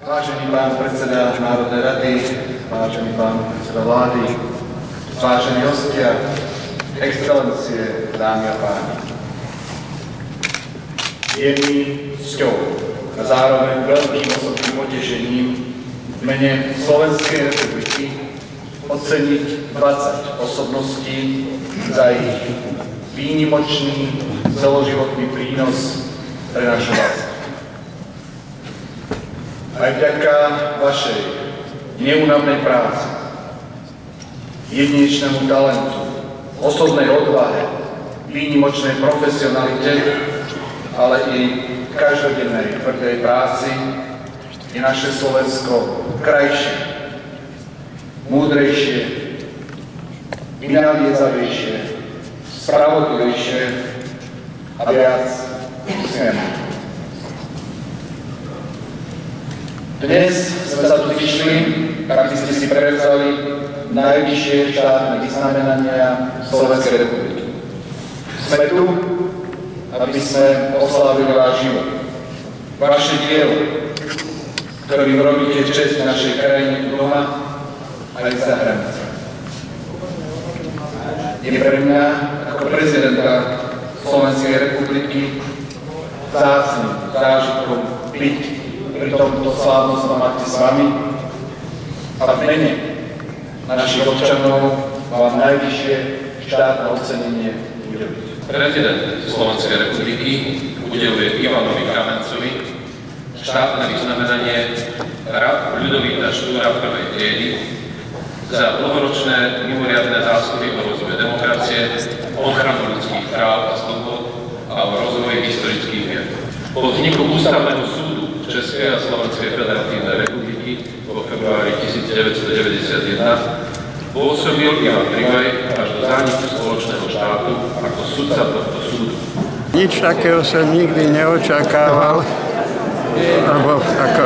Vážený pán predseda Národnej rady, vážený pán predseda vlády, vážení hostia, excelencie, dámy a páni. Je mi cťou a zároveň veľkým osobným potešením v mene Slovenskej republiky oceniť 20 osobností za ich výnimočný celoživotný prínos pre našu vlast. Aj vďaka vašej neúnavnej práci, jedinečnému talentu, osobnej odvahe, výnimočnej profesionalite, ale i každodennej tvrdej práci je naše Slovensko krajšie, múdrejšie, vynaliezavejšie, spravodlivejšie a viac úsmevné. Dnes sme sa tu zišli, aby ste si prevzali najvyššie štátne vyznamenania Slovenskej republiky. Sme tu, aby sme oslávili váš život, vaše dielo, ktorým robíte česť našej krajine doma aj za hranicami. Je pre mňa ako prezidenta Slovenskej republiky vzácnym zážitkom byť pri tomto slávnostnom akte s vami a v mene našich občanov vám najvyššie štátne ocenenie udeliť. Prezident Slovenskej republiky udeluje Ivanovi Kamencovi štátne vyznamenanie Rad Ľudovíta Štúra prvej triedy za dlhoročné mimoriadne zásluhy o rozvoje demokracie, ochranu ľudských práv a slobod a o rozvoji historických vied. Po vzniku Ústavného súdu Českej a Slovenskej federatívnej republiky vo februári 1991 pôsobil Ivan Privaj až do zániku spoločného štátu ako sudca tohto súdu. Nič takého som nikdy neočakával, lebo ako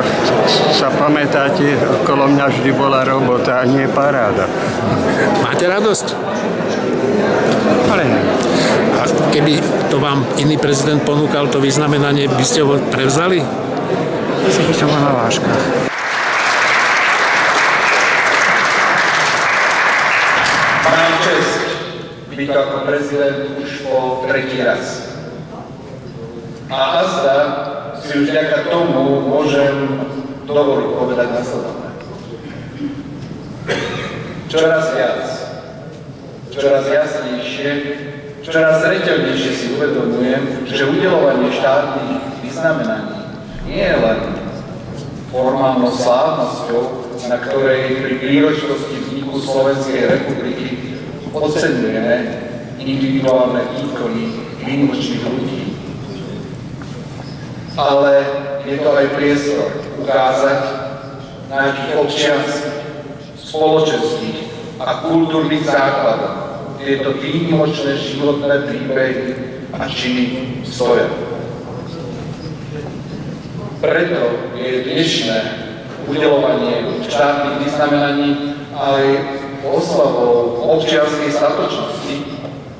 sa pamätáte, okolo mňa vždy bola robota a nie paráda. Máte radosť? Ale nie. A keby to vám iný prezident ponúkal to vyznamenanie, by ste ho prevzali? By som bol na vážkach. Mám česť byť ako prezident už po tretí raz. A azda si už vďaka tomu môžem dovoliť povedať nasledovné. Čoraz viac, čoraz jasnejšie, čoraz zreteľnejšie si uvedomujem, že udeľovanie štátnych vyznamenaní nie je len formálnou slávnosťou, na ktorej pri príležitosti vzniku Slovenskej republiky oceňujeme individuálne výkony výnimočných ľudí. Ale je to aj priestor ukázať na akých občianskych, spoločenských a kultúrnych základoch tieto výnimočné životné príbehy a činy stoja. Preto je dnešné udeľovanie štátnych vyznamenaní aj oslavou občianskej statočnosti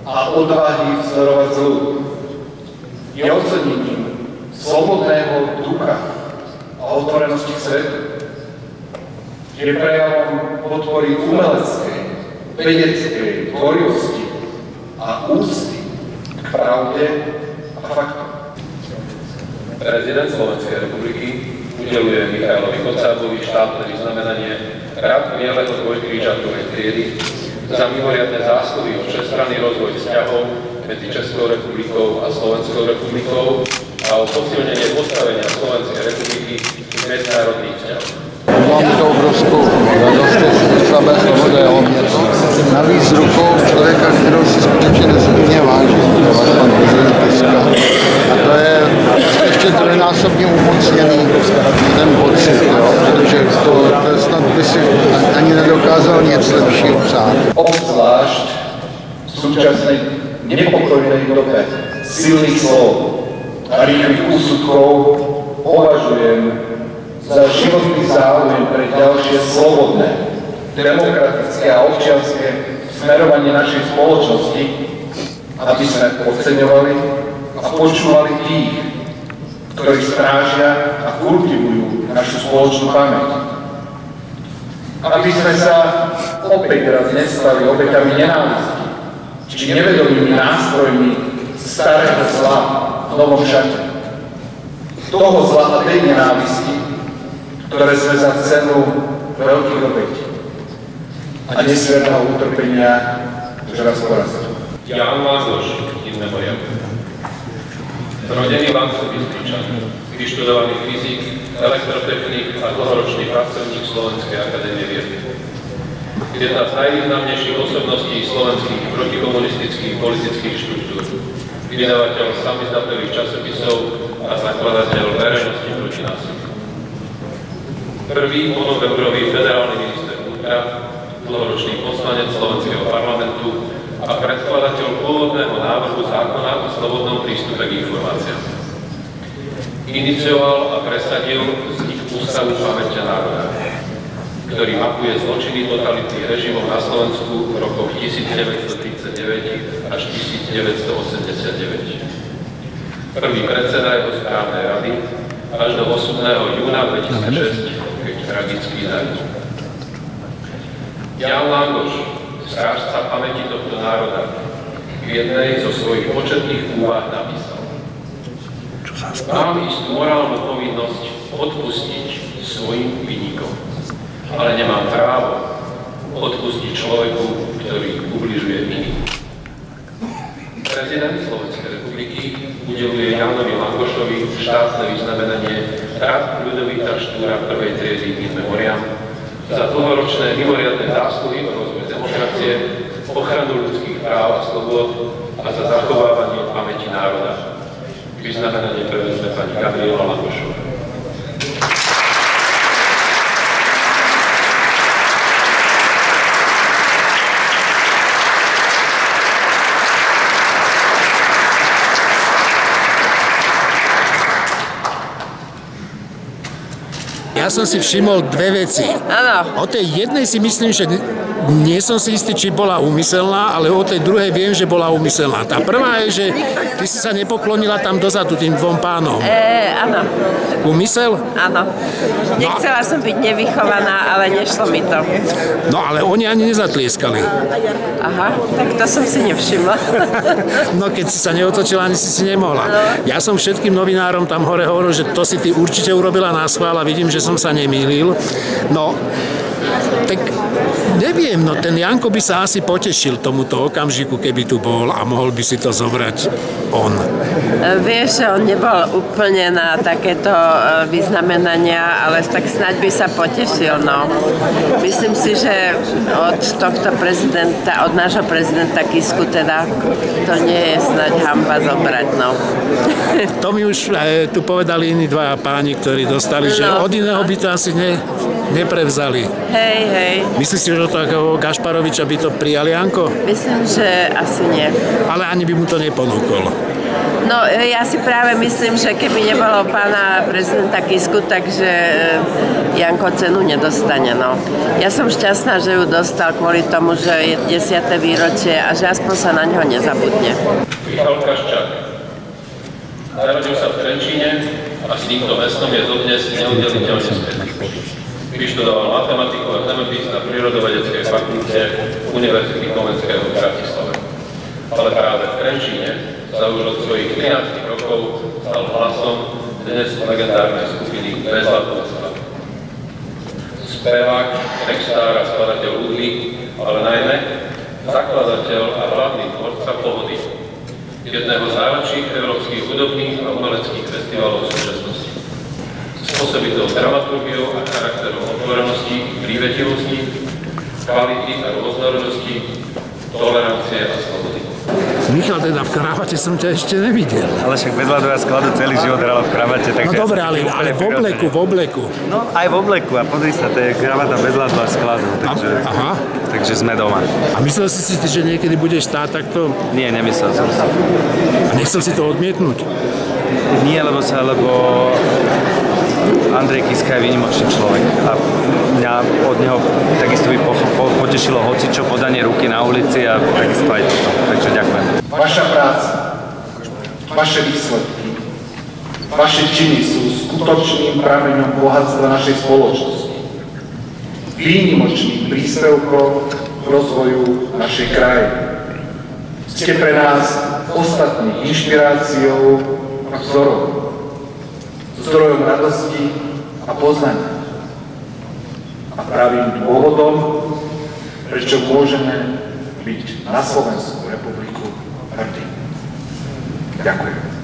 a odvahy vzdorovať zlu. Je ocenením slobodného ducha a otvorenosti k svetu. Je prejavom podpory umeleckej, vedeckej tvorivosti a úcty k pravde a faktom. Prezident Slovenskej republiky udeľuje Michailovi Kocábovi štátne vyznamenanie Rad bieleho dvojkríža druhej triedy za mimoriadne zásluhy o všestranný rozvoj vzťahov medzi Českou republikou a Slovenskou republikou a o posilnenie postavenia Slovenskej republiky v medzinárodných vzťahoch. Mám to obrovskou radost z samé svobody a mě to. Navíc z rukou člověka, kterou si skutečně nesmírně vážím, to je pan prezident Kiska. A to je ještě trojnásobně umocněný ten pocit, jo? Protože to snad by si ani nedokázal nic lepšího přát. Obzvlášť v súčasnej nepokojnej dobe silných slov a rýchlych úsudkov považujem za životný záujem pre ďalšie slobodné, demokratické a občianske smerovanie našej spoločnosti, aby sme oceňovali a počúvali tých, ktorí strážia a kultivujú našu spoločnú pamäť. Aby sme sa opäť raz nestali obeťami nenávisti, či nevedomými nástrojmi starého zla v novom šate. Toho zla a tej nenávisti, ktoré sme za cenu veľkých obetí a nesmierneho utrpenia už raz porazili. Ján Langoš, in memoriam. Rodený Bansko-Bystričan, vyštudovaný fyzik, elektrotechnik a dlhoročný pracovník Slovenskej akadémie vied. Jedna z najvýznamnejších osobností slovenských protikomunistických politických štruktúr. Vydavateľ samizdatových časopisov a zakladateľ verejnosti proti násiliu. Prvý ponoveurový federálny minister vnútra, dlhoročný poslanec Slovenského parlamentu a predkladateľ pôvodného návrhu zákona o slobodnom prístupe k informáciám. Inicioval a presadil vznik Ústavu pamäte národa, ktorý mapuje zločiny totality režimov na Slovensku v rokoch 1939 až 1989. Prvý predseda jeho správnej rady až do 8. júna 2006, keď tragicky zahynul. Ján Langoš, strážca pamäti tohto národa, v jednej zo svojich početných úvah napísal: Mám istú morálnu povinnosť odpustiť svojim vinníkom, ale nemám právo odpustiť človeku, ktorý ubližuje iným. Prezident Slovenskej republiky udeľuje Jánovi Langošovi štátne vyznamenanie Rad Ľudovíta Štúra 1. triedy in memoriam za dlhoročné mimoriadne zásluhy o rozvoj demokracie, ochranu ľudských práv a slobôd a za zachovávanie pamäti národa. Vyznamenanie prevezme pani Gabriela Langošová. Ja som si všimol dve veci. Áno. O tej jednej si myslím, že nie som si istý, či bola úmyselná, ale o tej druhej viem, že bola úmyselná. Tá prvá je, že ty si sa nepoklonila tam dozadu tým dvom pánom. Áno. Úmysel? Áno. Nechcela som byť nevychovaná, ale nešlo mi to. No ale oni ani nezatlieskali. Aha, tak to som si nevšimla. No keď si sa neotočila, ani si nemohla. Ja som všetkým novinárom tam hore hovoril, že to si ty určite urobila na schvál a vidím, že som sa nemýlil. No, tak neviem, no ten Janko by sa asi potešil tomuto okamžiku, keby tu bol a mohol by si to zobrať on. Vieš, že on nebol úplne na takéto vyznamenania, ale tak snáď by sa potešil, no. Myslím si, že od tohto prezidenta, od nášho prezidenta Kisku teda, to nie je snáď hanba zobrať, no. To mi už tu povedali iní dvaja páni, ktorí dostali, že od iného by to asi neprevzali. Hej. Myslíš si, že od takého Gašparoviča by to prijal Janko? Myslím, že asi nie. Ale ani by mu to neponúkol. No, ja si práve myslím, že keby nebolo pána prezidenta Kisku, takže Janko cenu nedostane, no. Ja som šťastná, že ju dostal kvôli tomu, že je 10. výročie a že aspoň sa na ňo nezabudne. Michal Kaščák. Narodil sa v Trenčíne a s týmto mestom je dodnes neudeliteľne spätý. Vyštudoval matematiku a zemepis na Prírodovedeckej fakulte Univerzity Komenského v Bratislave. Ale práve v Trenčíne sa už od svojich 13 rokov stal hlasom dnes legendárnej skupiny Bezlatnosť. Spevák, textár a skladateľ hudby, ale najmä zakladateľ a hlavný tvorca Pohody, jedného z najlepších európskych hudobných a umeleckých festivalov v súčasnosti. S osobitou dramaturgiou a charakterom otvorenosti, prívetivosti, kvality a rôznorodosti, tolerancie a slobody. Michal, teda v kravate som ťa ešte nevidel. Ale však Bezladová skladu celý život hrala v kravate, takže... No dobre, ale v obleku. No aj v obleku a pozri sa, to je kravata Bezladová skladu, takže sme doma. A myslel si, že niekedy budeš stáť takto? Nie, nemyslel som si. A nechcel si to odmietnúť? Nie, lebo Andrej Kiska je výnimočný človek a mňa od neho takisto by potešilo hocičo podanie ruky na ulici a takisto aj toto, takže ďakujem. Vaša práca, vaše výsledky, Vaše činy sú skutočným prameňom bohatstva našej spoločnosti, výnimočným príspevkom k rozvoju našej krajiny. Ste pre nás ostatní inšpiráciou a vzorom, zdrojom radosti a poznania a pravým dôvodom, prečo môžeme byť na Slovenskú republiku hrdí. Ďakujem.